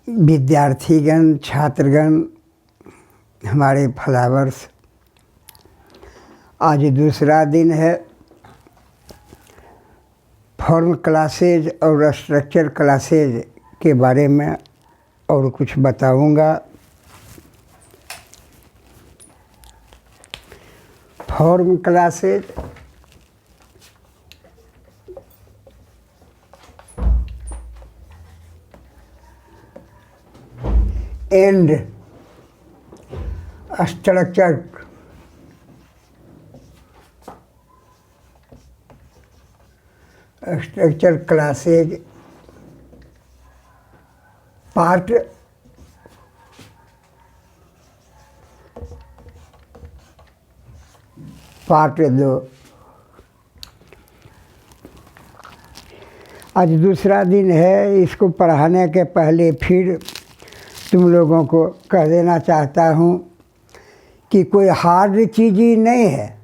विद्यार्थीगण, छात्रगण, हमारे फॉलोअर्स, आज दूसरा दिन है। फॉर्म क्लासेज और स्ट्रक्चर क्लासेज के बारे में और कुछ बताऊंगा। Form classes and structure classes part दो। आज दूसरा दिन है। इसको पढ़ाने के पहले फिर तुम लोगों को कह देना चाहता हूँ कि कोई हार्ड चीज़ ही नहीं है।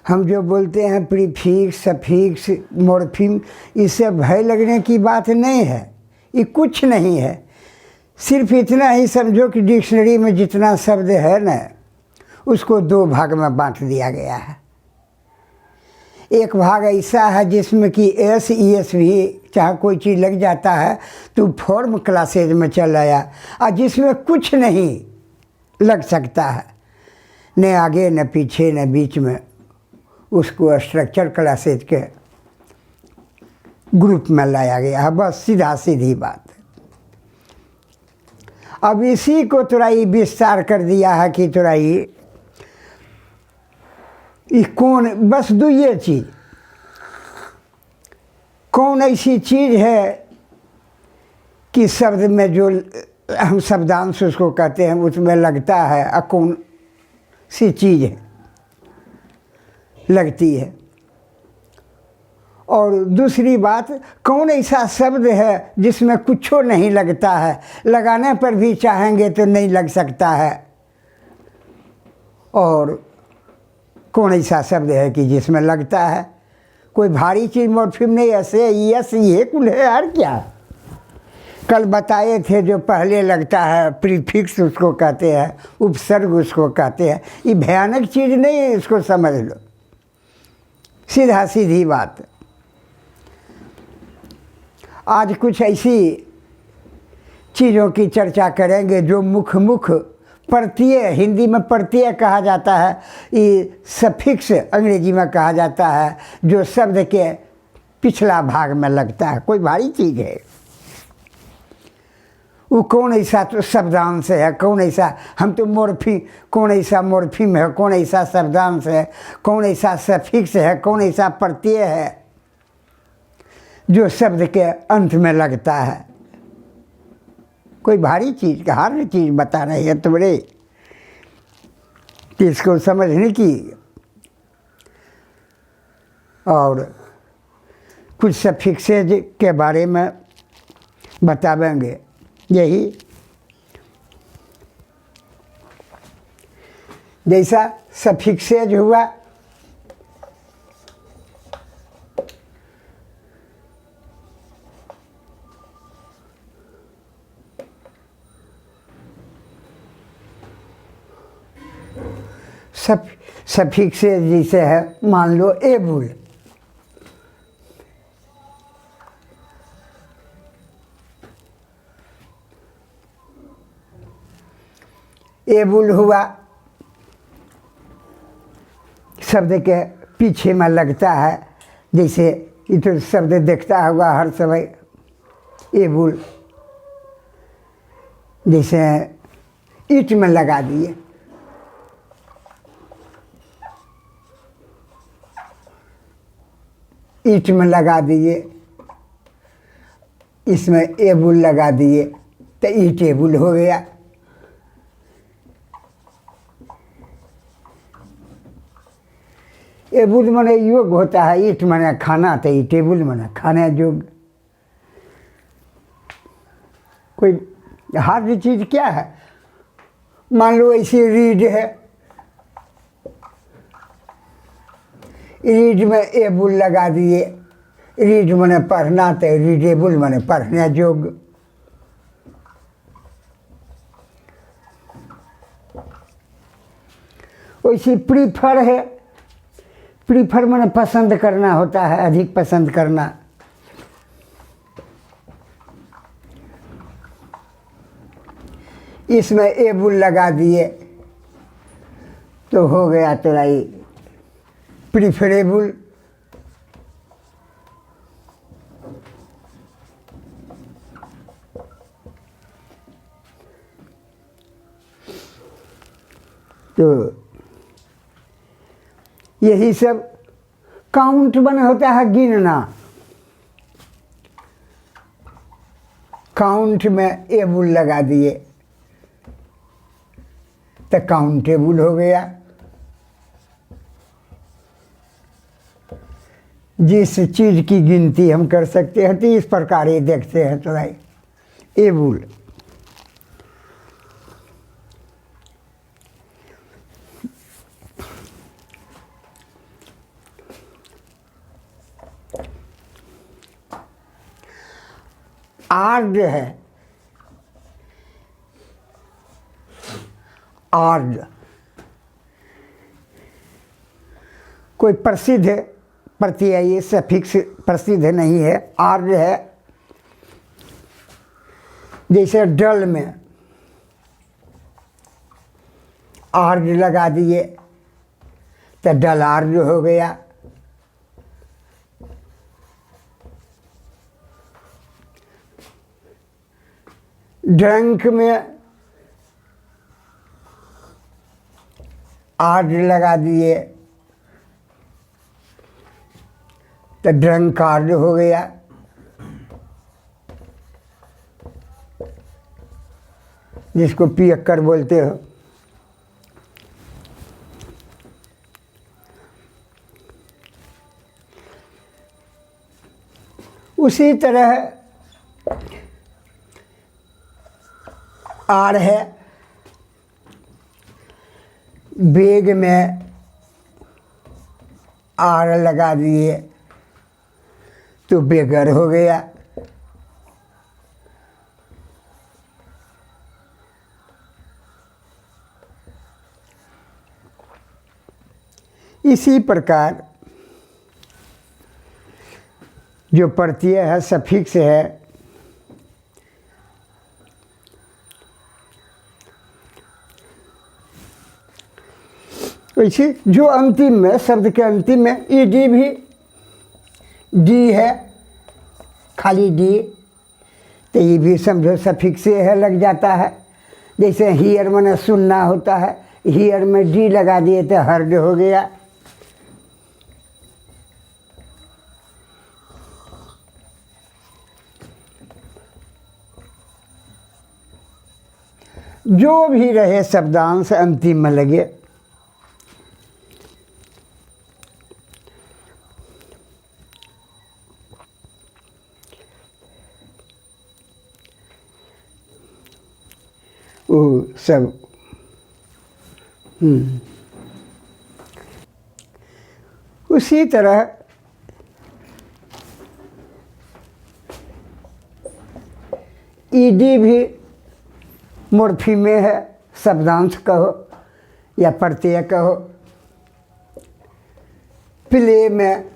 हम जो बोलते हैं प्रीफिक्स, सफिक्स, मॉर्फीम, इससे भय लगने की बात नहीं है। ये कुछ नहीं है। सिर्फ इतना ही समझो कि डिक्शनरी में जितना शब्द है ना, उसको दो भाग में बांट दिया गया है। एक भाग ऐसा है जिसमें कि एस ई एस भी चाहे कोई चीज़ लग जाता है तो फॉर्म क्लासेज में चल आया, और जिसमें कुछ नहीं लग सकता है, न आगे न पीछे न बीच में, उसको स्ट्रक्चर क्लासेज के ग्रुप में लाया गया है। बस सीधा सीधी बात। अब इसी को थोड़ा ही विस्तार कर दिया है कि थोड़ा ही कौन, बस दो ये चीज़, कौन ऐसी चीज़ है कि शब्द में जो हम शब्दांश उसको कहते हैं उसमें लगता है, और कौन सी चीज़ है लगती है। और दूसरी बात, कौन ऐसा शब्द है जिसमें कुछ नहीं लगता है, लगाने पर भी चाहेंगे तो नहीं लग सकता है। और कौन ऐसा शब्द है कि जिसमें लगता है। कोई भारी चीज़ मॉर्फीम नहीं, ऐसे यस ये कुल है यार। क्या कल बताए थे जो पहले लगता है प्रीफिक्स उसको कहते हैं, उपसर्ग उसको कहते हैं। ये भयानक चीज़ नहीं है, इसको समझ लो, सीधा सीधी बात। आज कुछ ऐसी चीज़ों की चर्चा करेंगे जो मुख प्रत्यय, हिंदी में प्रत्यय कहा जाता है, ये सफिक्स अंग्रेजी में कहा जाता है, जो शब्द के पिछला भाग में लगता है। कोई भारी चीज़ है वो। कौन ऐसा तो शब्दांश है, कौन ऐसा, हम तो मॉर्फी, कौन ऐसा मॉर्फीम है, कौन ऐसा शब्दांश है, कौन ऐसा सफिक्स है, कौन ऐसा प्रत्यय है जो शब्द के अंत में लगता है। कोई भारी चीज़, हर चीज़ बता रही है तुम्हारे, कि इसको समझने की। और कुछ सफिक्सेज के बारे में बतावेंगे। यही जैसा सफिक्सेज हुआ, सफिक्सेज जैसे है, मान लो एबुल, एबुल हुआ, शब्द के पीछे में लगता है। जैसे ये तो शब्द देखता हुआ हर समय एबुल, जैसे ईंट में लगा दिए, ईंट में लगा दिए, इसमें एबुल लगा दिए तो ईंट एबुल हो गया। एबुल माने योग होता है, ईंट माने खाना, तो ईंट एबुल माने खाने योग्य। कोई हार्ड चीज़ क्या है? मान लो ऐसी रीड है, रीड में एबुल लगा दिए, रीड माने पढ़ना, तो रीडेबुल माने पढ़ने योग्य। वैसे प्रीफर है, प्रीफर माने पसंद करना होता है, अधिक पसंद करना। इसमें एबुल लगा दिए तो हो गया तेरा ये प्रीफरेबल। तो यही सब काउंट बना होता है, गिनना। काउंट में एबुल लगा दिए तो काउंटेबल हो गया। जिस चीज की गिनती हम कर सकते हैं तो इस प्रकार ही देखते हैं तो भाई एबुल। आर्ड है, आर्ड कोई प्रसिद्ध प्रत्यय सफिक्स प्रसिद्ध नहीं है। आर्ड है, जैसे डल में आर्ड लगा दिए तो डल आर्ड हो गया। ड्रंक में आर्ड लगा दिए तो ड्रंक कार्ड हो गया। जिसको पियक्कर बोलते हो। उसी तरह आर है, बेग में आर लगा दिए तो बेगर हो गया। इसी प्रकार जो प्रत्यय है सफिक्स है, वैसे जो अंतिम में शब्द के अंतिम में ईडी भी डी है, खाली डी, तो ये भी समझो सफिक्स है लग जाता है। जैसे हियर माने सुनना होता है, हियर में डी लगा दिए तो हर्ड हो गया। जो भी रहे शब्दांश अंतिम में लगे। वो सब उसी तरह ईडी भी मोर्फी में है, शब्दांश कहो या प्रत्यय कहो। प्ले में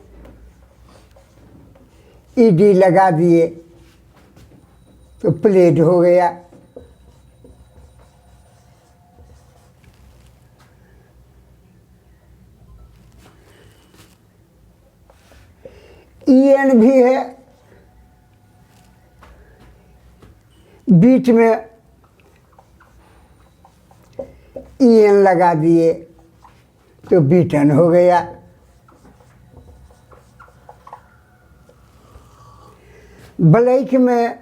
ईडी लगा दिए तो प्लेड हो गया। ईएन भी है, बीच में ईएन लगा दिए तो बीटन हो गया। ब्लैक में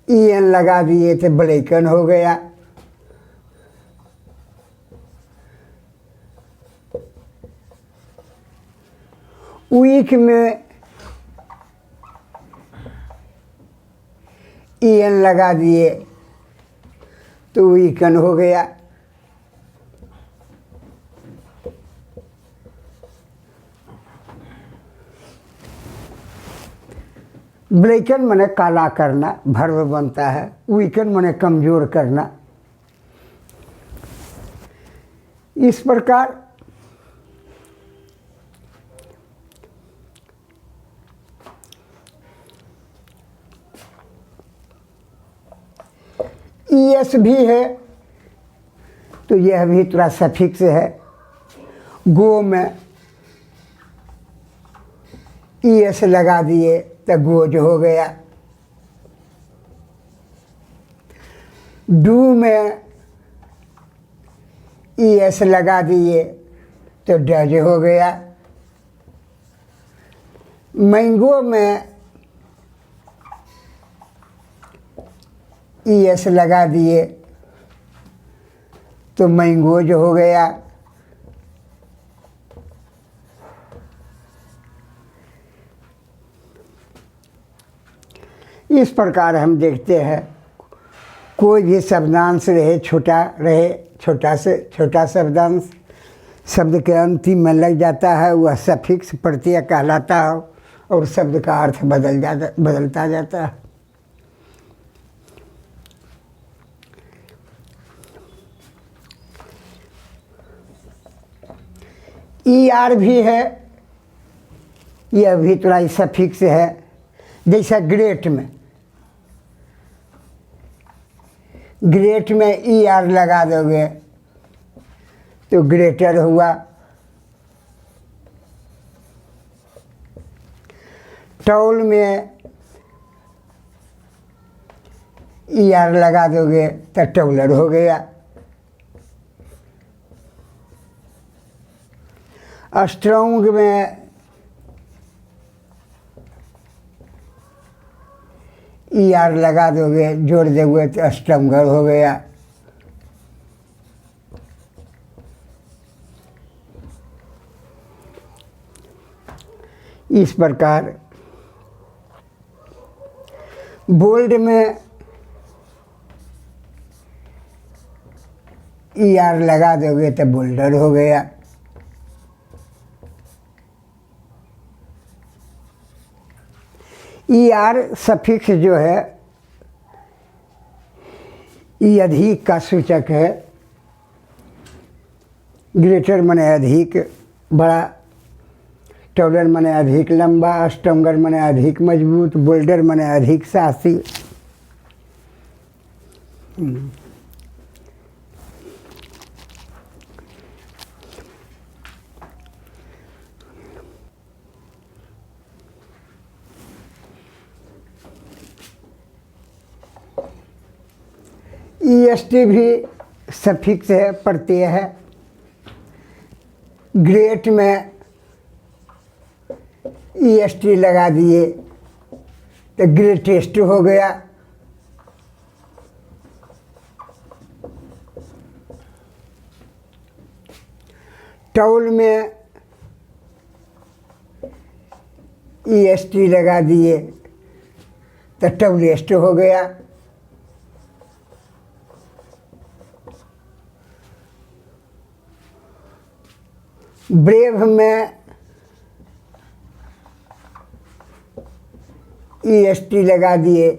ईएन लगा दिए तो ब्लैकन हो गया। वीक में ईएन लगा दिए तो वीकन हो गया। ब्लैकन माने काला करना, भर्व बनता है। वीकन माने कमजोर करना। इस प्रकार ईएस भी है तो यह भी थोड़ा सफिक्स है। गो में ईएस लगा दिए तो गोज हो गया। डू में ईएस लगा दिए तो डज हो गया। मैंगो में ईएस लगा दिए तो मैंगोज हो गया। इस प्रकार हम देखते हैं कोई भी शब्दांश रहे, छोटा से छोटा शब्दांश शब्द के अंतिम में लग जाता है, वह सफिक्स प्रत्यय कहलाता है और शब्द का अर्थ बदलता जाता है। ER भी है, यह भी थोड़ा सफिक्स है। जैसा ग्रेट में ER लगा दोगे तो ग्रेटर हुआ। टॉल में ER लगा दोगे तो टॉलर हो गया। स्ट्रॉन्ग में ER लगा दोगे, जोड़ दोगे तो स्ट्रॉन्गर हो गया। इस प्रकार बोल्ड में ER लगा दोगे तो बोल्डर हो गया। ER सफिक्स जो है ये अधिक का सूचक है। ग्रेटर माने अधिक बड़ा, टॉलर माने अधिक लंबा, स्ट्रॉन्गर माने अधिक मजबूत, बोल्डर माने अधिक साहसी। EST भी सफिक्स है, प्रत्यय है। ग्रेट में EST लगा दिए तो ग्रेटेस्ट हो गया। टॉल में EST लगा दिए तो टॉलेस्ट हो गया। ब्रेव में EST लगा दिए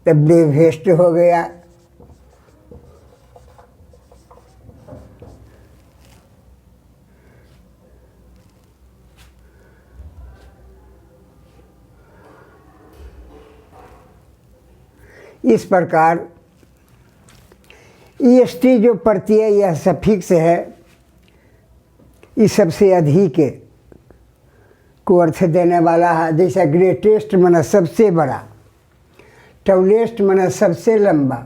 तो ब्रेवेस्ट हो गया। इस प्रकार EST जो प्रत्यय यह सफिक्स है, इस सबसे अधिक को अर्थ देने वाला है। जैसा ग्रेटेस्ट माना सबसे बड़ा, टॉलेस्ट माना सबसे लंबा,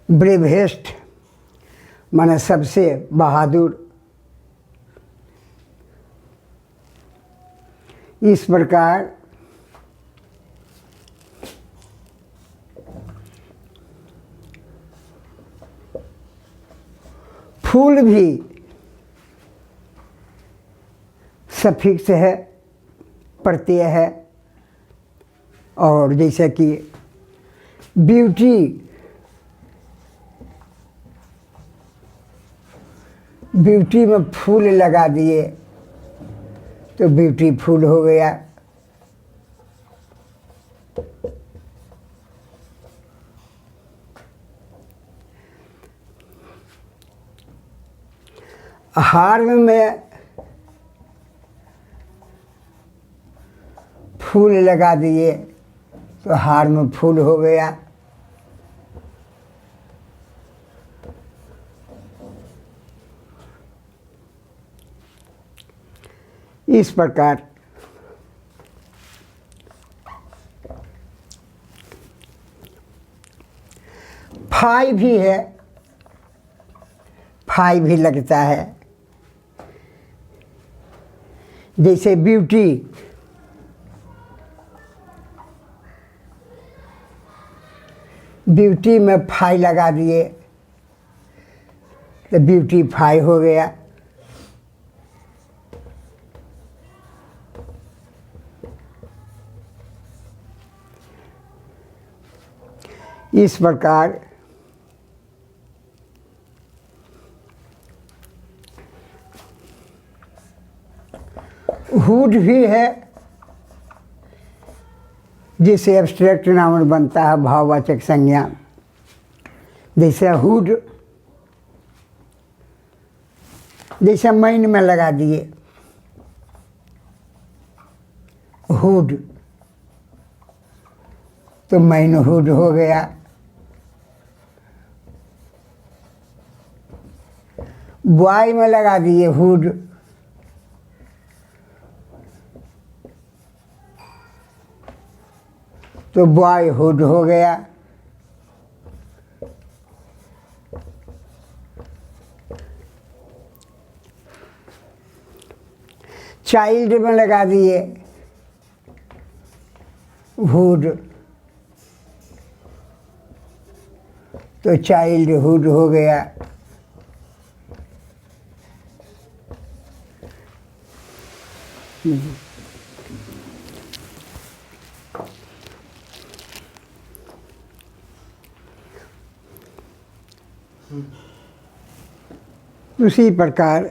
ब्रेवेस्ट माना सबसे बहादुर। इस प्रकार फूल भी सफिक्स है, प्रत्यय है। और जैसे कि ब्यूटी, ब्यूटी में फूल लगा दिए तो ब्यूटीफुल हो गया। हार्म में फूल लगा दिए तो हार्म फूल हो गया। इस प्रकार फाई भी है, फाई भी लगता है। जैसे ब्यूटी, ब्यूटी में फाई लगा दिए तो ब्यूटी फाई हो गया। इस प्रकार हुड भी है, जिससे एब्स्ट्रैक्ट नाउन बनता है, भाववाचक संज्ञा। जैसे हुड, जैसे मैन में लगा दिए हुड तो मैन हुड हो गया। बॉय में लगा दिए हुड तो बॉय हुड हो गया। चाइल्ड में लगा दिए हुड तो चाइल्ड हुड हो गया। उसी प्रकार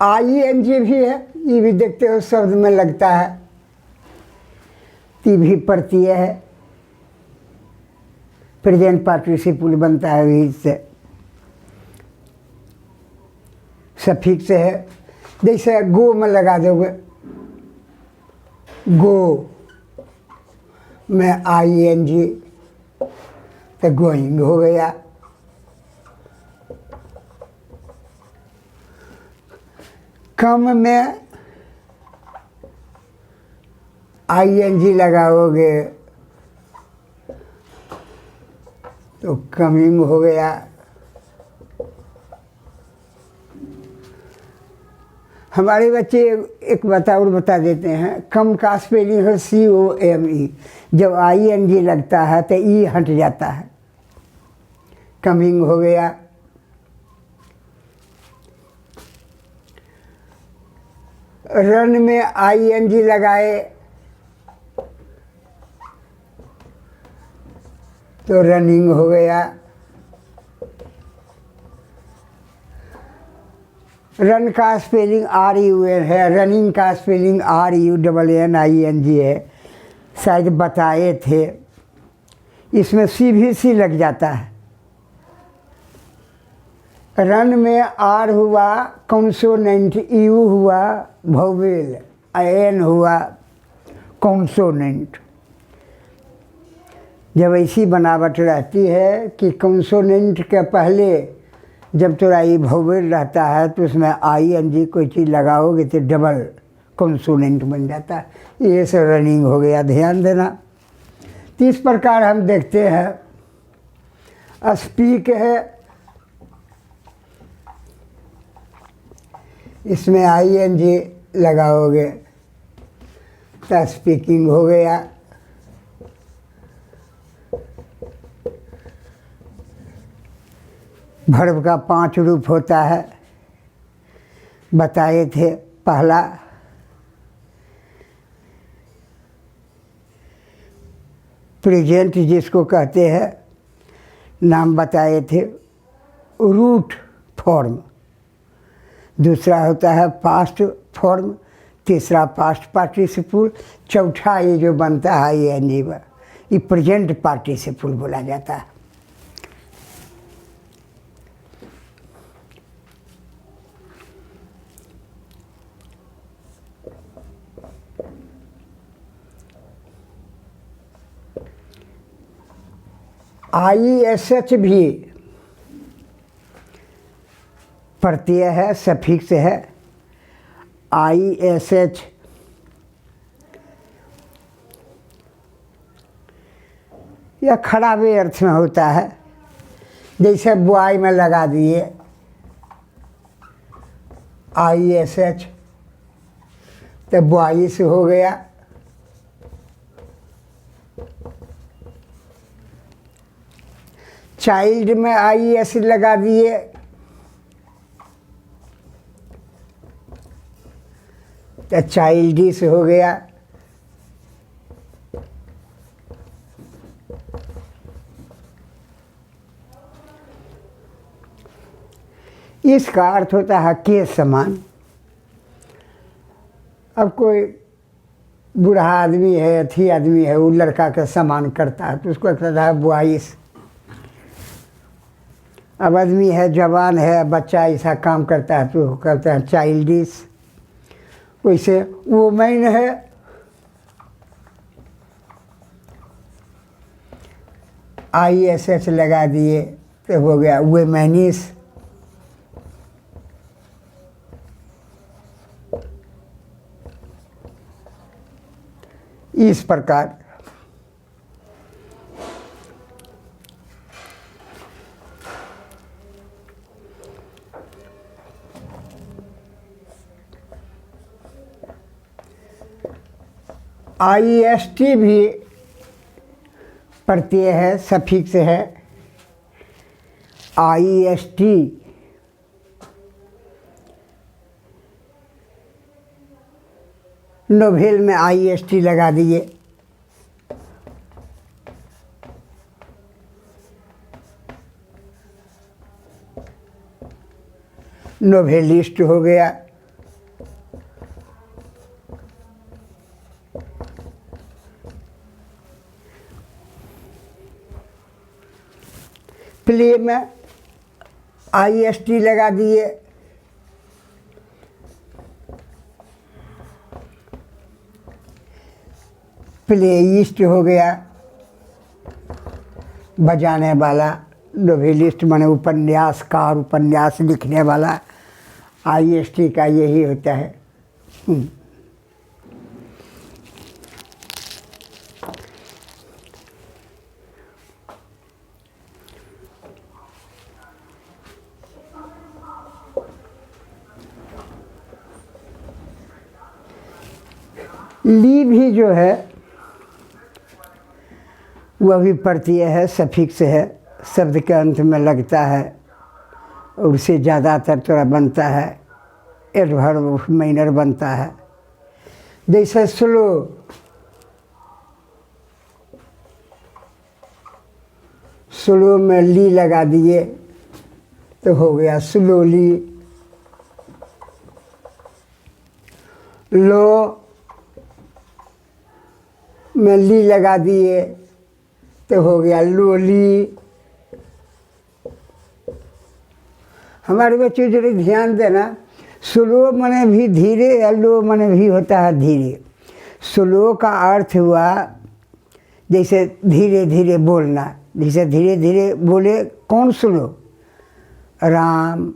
ING भी है, ये भी देखते हो शब्द में लगता है। ती भी प्रत्यय है, प्रेजेंट पार्टिसिपल बनता है इससे। सफिक्स है, जैसे गो में लगा दोगे, गो में ING तो गोइंग हो गया। कम में ING लगाओगे तो कमिंग हो गया। हमारे बच्चे एक और बता देते हैं, कम का स्पेलिंग है COME। जब ING लगता है तो ई हट जाता है, कमिंग हो गया। रन में ING लगाए तो रनिंग हो गया। रन का स्पेलिंग RUN है, रनिंग का स्पेलिंग RUNNING है, शायद बताए थे। इसमें CVC लग जाता है। रन में R हुआ कॉन्सोनेंट, U हुआ वोवेल, N हुआ कॉन्सोनेंट। जब ऐसी बनावट रहती है कि कॉन्सोनेंट के पहले जब थोड़ा ये वोवेल रहता है तो उसमें ING कोई चीज़ लगाओगे तो डबल कॉन्सोनेंट बन जाता है। ये सब रनिंग हो गया, ध्यान देना। तो इस प्रकार हम देखते हैं। स्पीक है, इसमें ING लगाओगे तो स्पीकिंग हो गया। वर्ब का 5 रूप होता है, बताए थे। पहला प्रेजेंट जिसको कहते हैं, नाम बताए थे। रूट फॉर्म दूसरा होता है पास्ट फॉर्म, तीसरा पास्ट पार्टिसिपल, चौथा ये जो बनता है ये नेवर, ये प्रेजेंट पार्टिसिपल बोला जाता है। ISH भी प्रत्यय है, सफिक्स है। ISH यह खराबे अर्थ में होता है, जैसे बुआई में लगा दिए ISH तो बुआई से हो गया। चाइल्ड में IS लगा दिए तो चाइल्डिश हो गया। इसका अर्थ होता है के समान। अब कोई बूढ़ा आदमी है, अथी आदमी है, वो लड़का का समान करता है तो उसको कहता है बुआइस। अब आदमी है, जवान है, बच्चा ऐसा काम करता है तो कहते हैं चाइल्डिश। वैसे वुमेन है, ISH लगा दिए तो हो गया वुमेनिश। इस प्रकार IST भी प्रत्यय है, सफिक्स है। IST नोवेल में IST लगा दिए, नोवेलिस्ट हो गया। प्ले में IST लगा दिए, प्लेइस्ट हो गया, बजाने वाला। नोवेलिस्ट माने उपन्यासकार, उपन्यास लिखने वाला। IST का यही होता है। ली भी जो है वह भी प्रत्यय है, सफिक्स है, शब्द के अंत में लगता है और उससे ज़्यादातर थोड़ा बनता है एडवर्ब माइनर बनता है। जैसे स्लो, स्लो में ली लगा दिए तो हो गया स्लोली। लो में ली लगा दिए तो हो गया लोली। हमारे बच्चे जरा ध्यान देना, स्लो मने भी धीरे या लो मने भी होता है धीरे। स्लो का अर्थ हुआ जैसे धीरे धीरे बोलना, जैसे धीरे धीरे बोले कौन स्लो? राम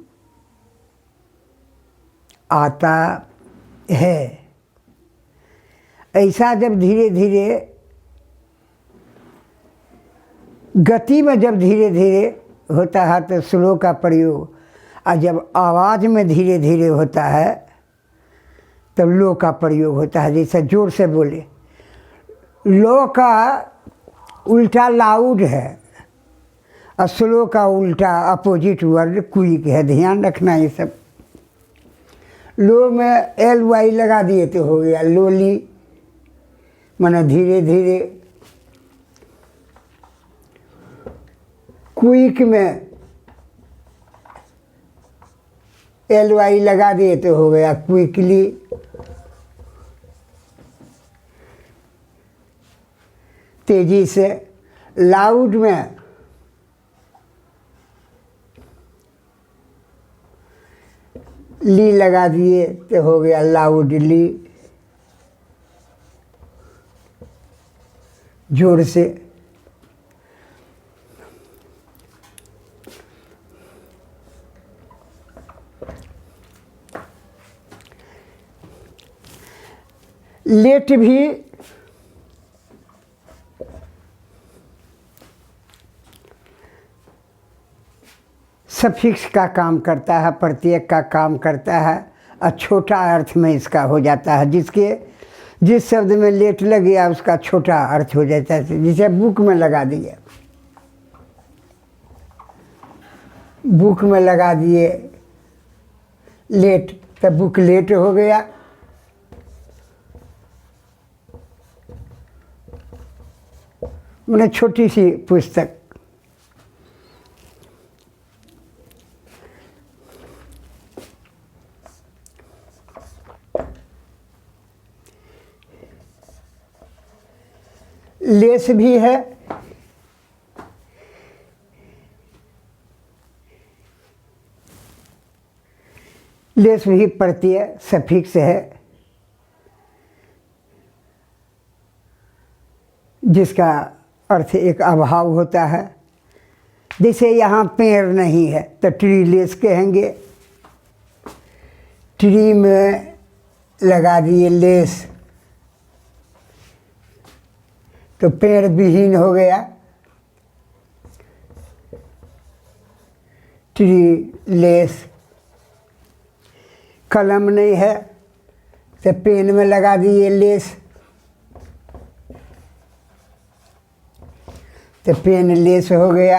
आता है। ऐसा जब धीरे धीरे गति में जब धीरे धीरे होता है तो स्लो का प्रयोग, और जब आवाज़ में धीरे धीरे होता है तब लो का प्रयोग होता है। जैसे जोर से बोले, लो का उल्टा लाउड है और स्लो का उल्टा अपोजिट वर्ड क्विक है। ध्यान रखना ये सब। लो में LY लगा दिए तो हो गया लोली, माने धीरे धीरे। क्विक में एल वाई लगा दिए तो हो गया क्विकली। तेजी से। लाउड में ली लगा दिए तो हो गया लाउडली, जोर से। लेट भी सफिक्स का काम करता है, प्रत्येक का काम करता है, और छोटा अर्थ में इसका हो जाता है। जिस शब्द में लेट लग गया उसका छोटा अर्थ हो जाता है। जिसे बुक में लगा दिए, बुक में लगा दिए लेट, तो बुक लेट हो गया। मैंने छोटी सी पुस्तक। लेस भी है। लेस भी प्रत्यय सफिक्स है, जिसका अर्थ एक अभाव होता है। जैसे यहाँ पेड़ नहीं है तो ट्री लेस कहेंगे। ट्री में लगा दिए लेस तो पेड़ विहीन हो गया। Tree less. कलम नहीं है तो पेन में लगा दिए लेस तो पेन लेस हो गया।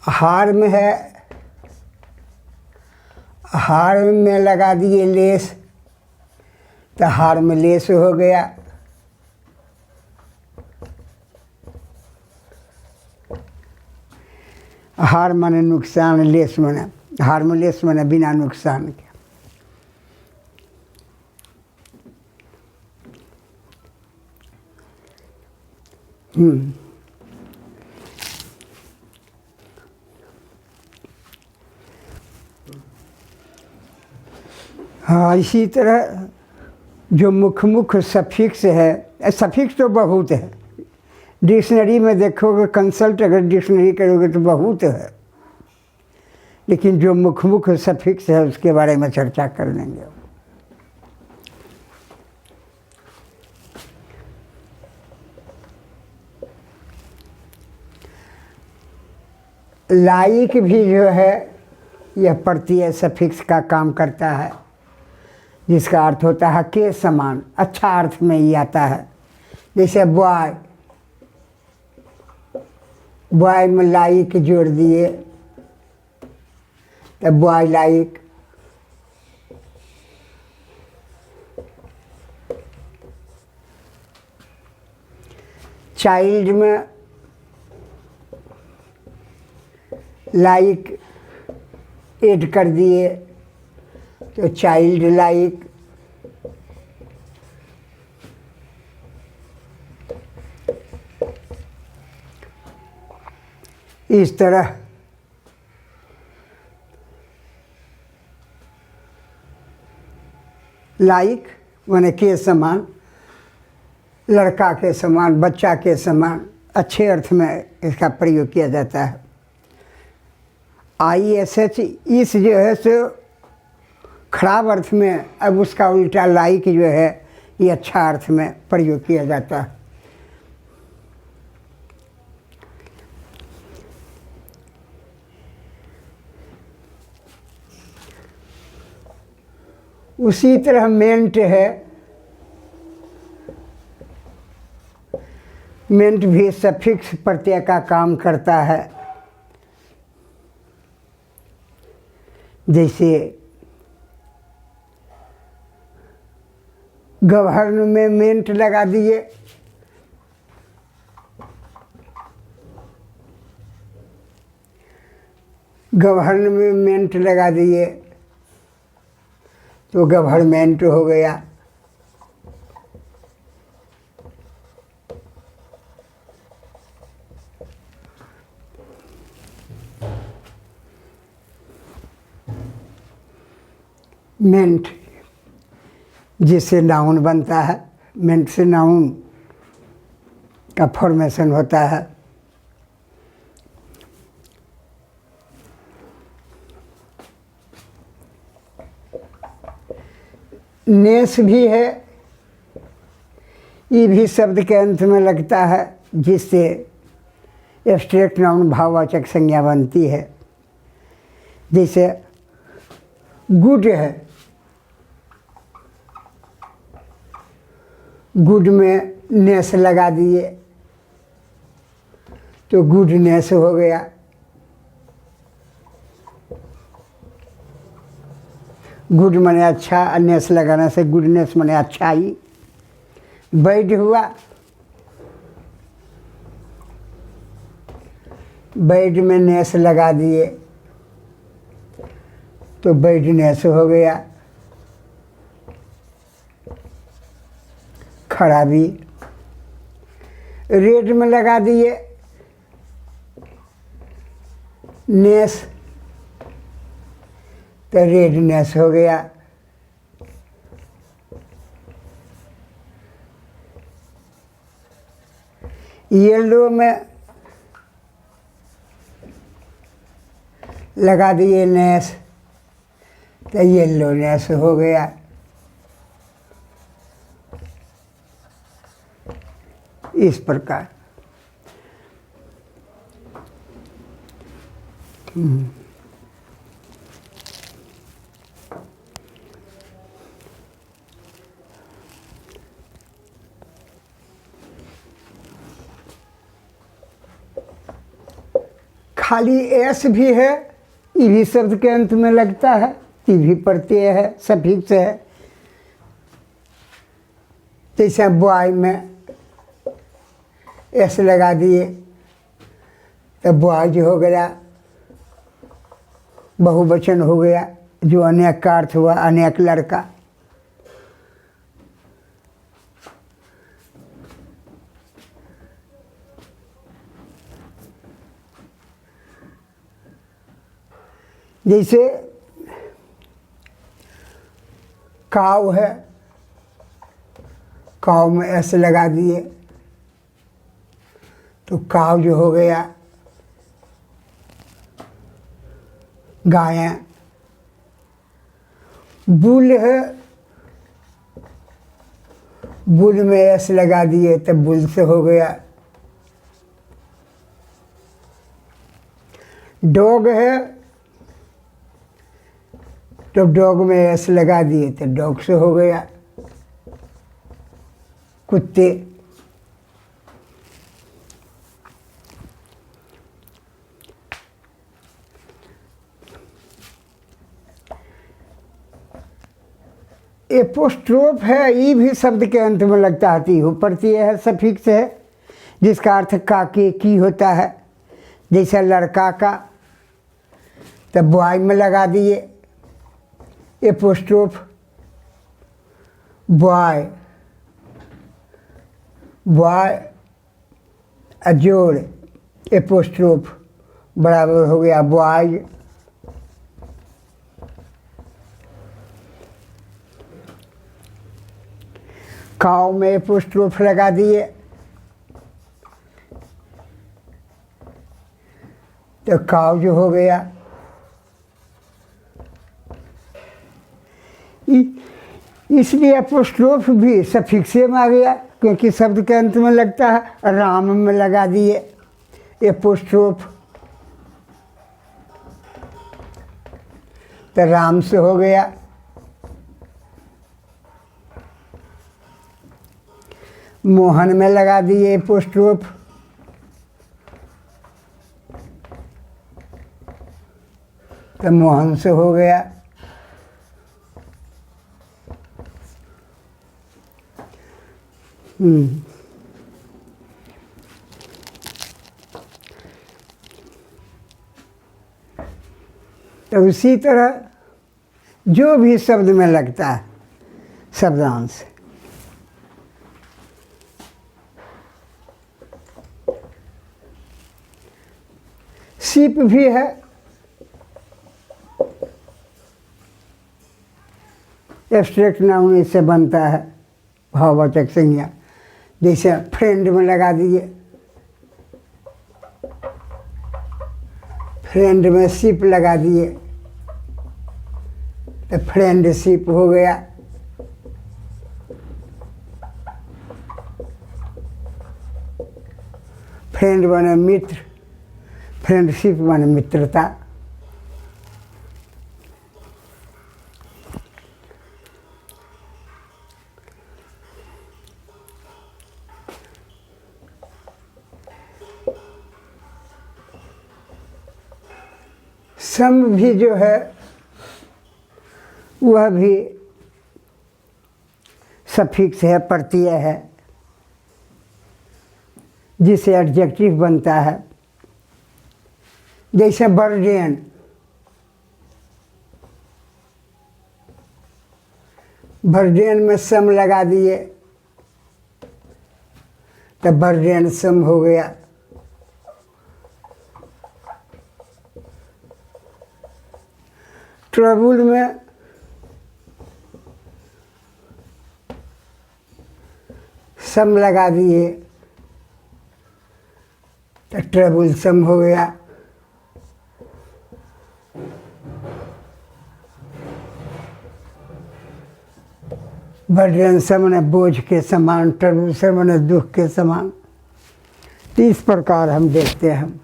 हार में है, हार में लगा दिए लेस तो हार में लेस हो गया। हार माने नुकसान, लेस माने हार में लेस माने बिना नुकसान के। हाँ, इसी तरह जो मुख्य सफिक्स है, सफिक्स तो बहुत है। डिक्शनरी में देखोगे, कंसल्ट अगर डिक्शनरी करोगे तो बहुत है, लेकिन जो मुख्य सफिक्स है उसके बारे में चर्चा कर लेंगे। लाइक भी जो है यह प्रत्यय सफिक्स का काम करता है, जिसका अर्थ होता है के समान। अच्छा अर्थ में ही आता है। जैसे बॉय, बॉय में लाइक जोड़ दिए तो बॉय लाइक। चाइल्ड में लाइक ऐड कर दिए तो चाइल्ड लाइक। इस तरह लाइक माने के समान, लड़का के समान, बच्चा के समान, अच्छे अर्थ में इसका प्रयोग किया जाता है। ISH इस जो है सो खराब अर्थ में, अब उसका उल्टा लाइक जो है ये अच्छा अर्थ में प्रयोग किया जाता है। उसी तरह मेंट है। मेंट भी सफिक्स प्रत्यय का काम करता है। जैसे गवर्न में मेंट लगा दिए गवर्नमेंट लगा दिए तो गवर्नमेंट हो गया। मेंट जिससे नाउन बनता है, मेंट से नाउन का फॉर्मेशन होता है। नेस भी है, ये भी शब्द के अंत में लगता है, जिससे एब्स्ट्रैक्ट नाउन भाववाचक संज्ञा बनती है। जैसे गुड है, गुड में नेस लगा दिए तो गुडनेस हो गया। गुड माने अच्छा, नेस लगाने से गुडनेस माने अच्छाई। बैड हुआ, बैड में नेस लगा दिए तो बैडनेस हो गया, खराबी। रेड में लगा दिए नेस तो रेडनेस हो गया। येलो में लगा दिए नेस तो येलोनेस हो गया। इस प्रकार खाली एस भी है, ई भी शब्द के अंत में लगता है, ती भी प्रत्यय है, सफिक्स है। जैसे बॉय में एस लगा दिए तो बॉयज हो गया, बहुवचन हो गया, जो अनेक का अर्थ हुआ अनेक लड़का। जैसे काव है, काव में एस लगा दिए तो काव जो हो गया गाय। बुल है, बुल में एस लगा दिए तो बुल से हो गया। डॉग है तो डॉग में एस लगा दिए तो डॉग से हो गया कुत्ते। एपोस्ट्रोफ है, ये भी शब्द के अंत में लगता है, तीहु प्रत्यय है, सफिक्स है, जिसका अर्थ का के की होता है। जैसे लड़का का तो बॉय में लगा दिए एपोस्ट्रोफ, बॉय बॉय अजोड़ एपोस्ट्रोफ बराबर हो गया बॉय। काव में एपोस्ट्रोफ लगा दिए तो काव जो हो गया। इसलिए एपोस्ट्रोफ भी सफिक्से में आ गया, क्योंकि शब्द के अंत में लगता है। राम में लगा दिए एपोस्ट्रोफ तो राम से हो गया। मोहन में लगा दिए एपोस्ट्रोफ तो मोहन से हो गया। तो उसी तरह जो भी शब्द में लगता है शब्दांश, सीप भी है, एब्स्ट्रैक्ट नाउन इससे बनता है, भाववाचक संज्ञा। जैसे फ्रेंड में लगा दिए, फ्रेंड में शिप लगा दिए तो फ्रेंडशिप हो गया। फ्रेंड बने मित्र, फ्रेंडशिप बने मित्रता। सम भी जो है वह भी सफिक्स है, प्रत्यय है, जिसे एडजेक्टिव बनता है। जैसे बर्डेन, बर्डेन में सम लगा दिए तो बर्डेन सम हो गया। ट्रबुल में सम लगा दिए तो ट्रबुल सम हो गया। बर्डन सम ने बोझ के समान, ट्रबुल सम ने दुख के समान। तो इस प्रकार हम देखते हैं।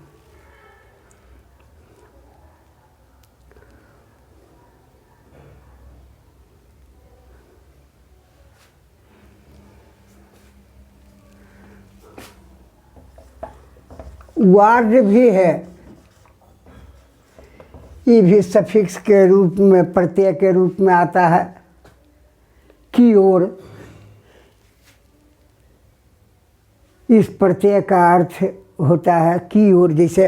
वार्ड भी है, ये भी सफिक्स के रूप में, प्रत्यय के रूप में आता है। की ओर, इस प्रत्यय का अर्थ होता है की ओर। जैसे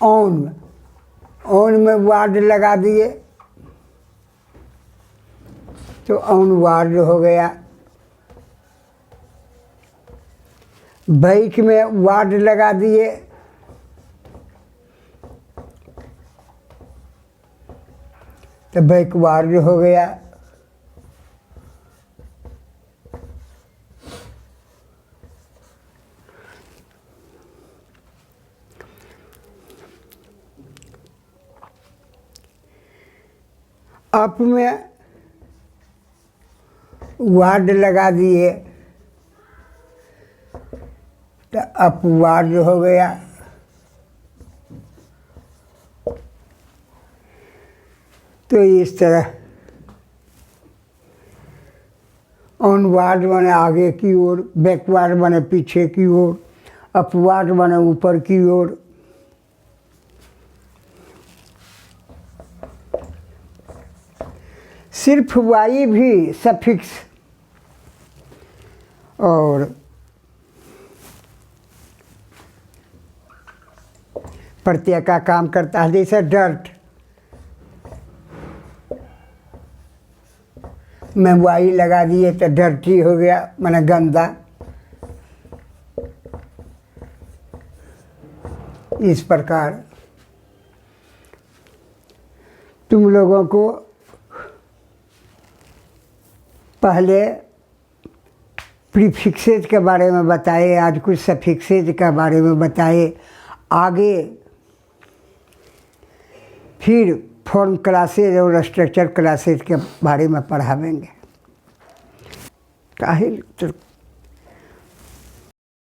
ऑन में, ऑन में वार्ड लगा दिए तो ऑन वार्ड हो गया। बाइक में वार्ड लगा दिए तो बैक वार्ड हो गया। अप में वार्ड लगा दिए तो अपवार्ड हो गया। तो इस तरह ऑनवार्ड बने आगे की ओर, बैकवार्ड बने पीछे की ओर, अपवार्ड बने ऊपर की ओर। सिर्फ वाई भी सफिक्स और प्रत्यय का काम करता है। जैसे डर्ट में वाई लगा दिए तो डर्टी हो गया, माने गंदा। इस प्रकार तुम लोगों को पहले प्रीफिक्सेज के बारे में बताए, आज कुछ सफिक्सेज के बारे में बताए। आगे फिर फॉर्म क्लासेज और स्ट्रक्चर क्लासेज के बारे में पढ़ावेंगे। काहे